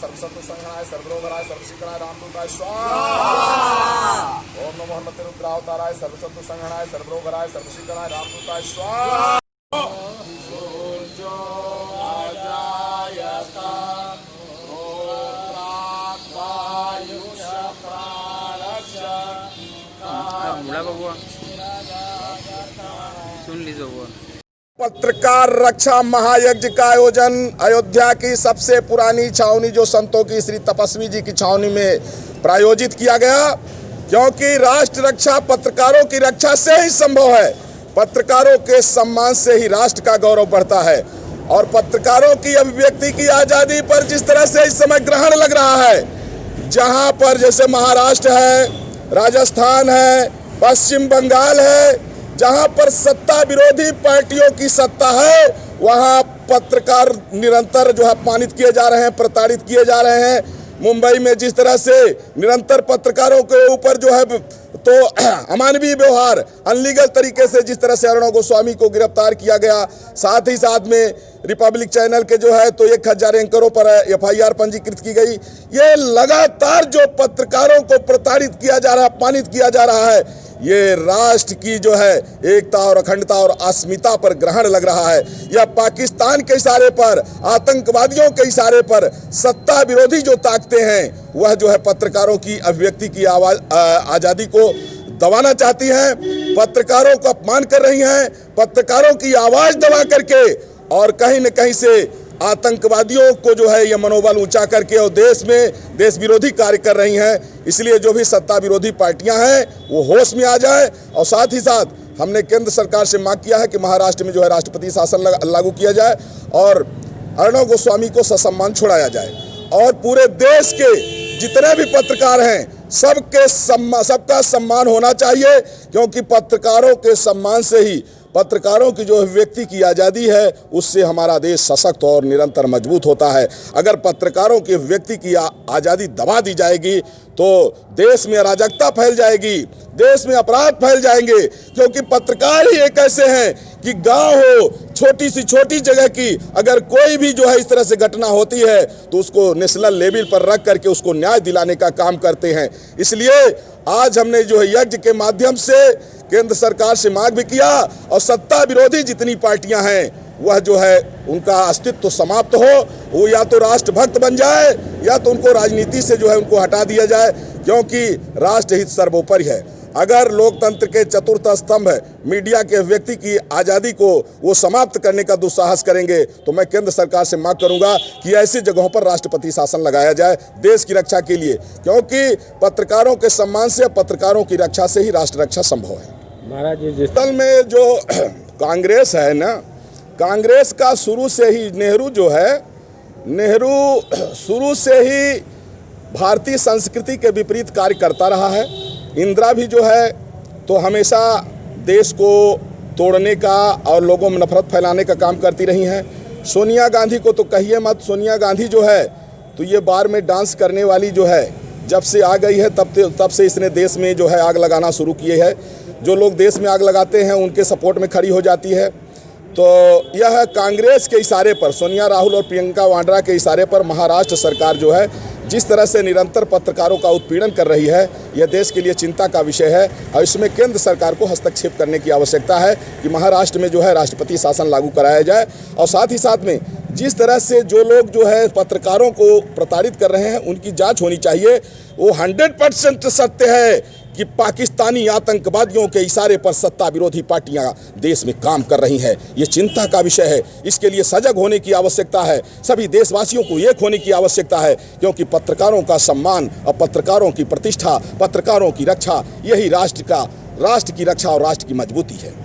सर्वसत्व संगणाय सर्वरोगराय सर्वशीकराय रामदूताय स्वाहा। ओम नमो हनुमते रुद्रावताराय सर्वसत्व संगणाय सर्वरोगराय सर्वशीकराय रामदूताय स्वाहा। सुन लीजिए वो पत्रकार रक्षा महायज्ञ का आयोजन अयोध्या की सबसे पुरानी छावनी जो संतों की श्री तपस्वी जी की छावनी में प्रायोजित किया गया, क्योंकि राष्ट्र रक्षा पत्रकारों की रक्षा से ही संभव है। पत्रकारों के सम्मान से ही राष्ट्र का गौरव बढ़ता है। और पत्रकारों की अभिव्यक्ति की आज़ादी पर जिस तरह से इस समय ग्रहण लग रहा है, जहां पर जैसे महाराष्ट्र है, राजस्थान है, पश्चिम बंगाल है, जहां पर सत्ता विरोधी पार्टियों की सत्ता है, वहां पत्रकार निरंतर जो है अपमानित किए जा रहे हैं, प्रताड़ित किए जा रहे हैं। मुंबई में जिस तरह से निरंतर पत्रकारों के ऊपर जो है तो अमानवीय व्यवहार, अनलीगल तरीके से जिस तरह से अर्णव गोस्वामी को गिरफ्तार किया गया, साथ ही साथ में रिपब्लिक चैनल के जो है तो 1000 एंकरों पर FIR पंजीकृत की गई। ये लगातार जो पत्रकारों को प्रताड़ित किया जा रहा है, अपमानित किया जा रहा है, ये राष्ट्र की जो है एकता और अखंडता और अस्मिता पर ग्रहण लग रहा है। यह पाकिस्तान के इशारे पर, आतंकवादियों के इशारे पर सत्ता विरोधी जो ताकतें हैं, वह जो है पत्रकारों की अभिव्यक्ति की आज़ादी को दबाना चाहती हैं, पत्रकारों को अपमान कर रही हैं, पत्रकारों की आवाज़ दबा करके और कहीं न कहीं से आतंकवादियों को जो है ये मनोबल ऊंचा करके और देश में देश विरोधी कार्य कर रही हैं। इसलिए जो भी सत्ता विरोधी पार्टियां हैं वो होश में आ जाए। और साथ ही साथ हमने केंद्र सरकार से मांग किया है कि महाराष्ट्र में जो है राष्ट्रपति शासन लागू किया जाए और अर्णव गोस्वामी को ससम्मान छुड़ाया जाए। और पूरे देश के जितने भी पत्रकार हैं सबका सम्मान होना चाहिए, क्योंकि पत्रकारों के सम्मान से ही, पत्रकारों की जो अभिव्यक्ति की आज़ादी है, उससे हमारा देश सशक्त और निरंतर मजबूत होता है। अगर पत्रकारों की अभिव्यक्ति की आज़ादी दबा दी जाएगी तो देश में अराजकता फैल जाएगी, देश में अपराध फैल जाएंगे, क्योंकि पत्रकार ही एक ऐसे हैं कि गांव हो, छोटी सी छोटी जगह की अगर कोई भी जो है इस तरह से घटना होती है तो उसको नेशनल लेवल पर रख करके उसको न्याय दिलाने का काम करते हैं। इसलिए आज हमने जो है यज्ञ के माध्यम से केंद्र सरकार से मांग भी किया और सत्ता विरोधी जितनी पार्टियां हैं वह जो है उनका अस्तित्व समाप्त हो, वो या तो राष्ट्रभक्त बन जाए या तो उनको राजनीति से जो है उनको हटा दिया जाए, क्योंकि राष्ट्रहित सर्वोपरि है। अगर लोकतंत्र के चतुर्थ स्तंभ मीडिया के व्यक्ति की आज़ादी को वो समाप्त करने का दुस्साहस करेंगे तो मैं केंद्र सरकार से मांग करूंगा कि ऐसी जगहों पर राष्ट्रपति शासन लगाया जाए देश की रक्षा के लिए, क्योंकि पत्रकारों के सम्मान से, पत्रकारों की रक्षा से ही राष्ट्र रक्षा संभव है। महाराज जी, असल में जो कांग्रेस है ना, कांग्रेस का शुरू से ही नेहरू शुरू से ही भारतीय संस्कृति के विपरीत कार्य करता रहा है। इंदिरा भी जो है तो हमेशा देश को तोड़ने का और लोगों में नफरत फैलाने का काम करती रही हैं। सोनिया गांधी को तो कहिए मत, सोनिया गांधी जो है तो ये बार में डांस करने वाली जो है जब से आ गई है तब से इसने देश में जो है आग लगाना शुरू किए है। जो लोग देश में आग लगाते हैं उनके सपोर्ट में खड़ी हो जाती है। तो यह कांग्रेस के इशारे पर, सोनिया राहुल और प्रियंका वाड्रा के इशारे पर महाराष्ट्र सरकार जो है जिस तरह से निरंतर पत्रकारों का उत्पीड़न कर रही है, यह देश के लिए चिंता का विषय है और इसमें केंद्र सरकार को हस्तक्षेप करने की आवश्यकता है कि महाराष्ट्र में जो है राष्ट्रपति शासन लागू कराया जाए। और साथ ही साथ में जिस तरह से जो लोग जो है पत्रकारों को प्रताड़ित कर रहे हैं उनकी जांच होनी चाहिए। वो 100% सत्य है कि पाकिस्तानी आतंकवादियों के इशारे पर सत्ता विरोधी पार्टियां देश में काम कर रही हैं। ये चिंता का विषय है, इसके लिए सजग होने की आवश्यकता है। सभी देशवासियों को एक होने की आवश्यकता है, क्योंकि पत्रकारों का सम्मान और पत्रकारों की प्रतिष्ठा, पत्रकारों की रक्षा, यही राष्ट्र की रक्षा और राष्ट्र की मजबूती है।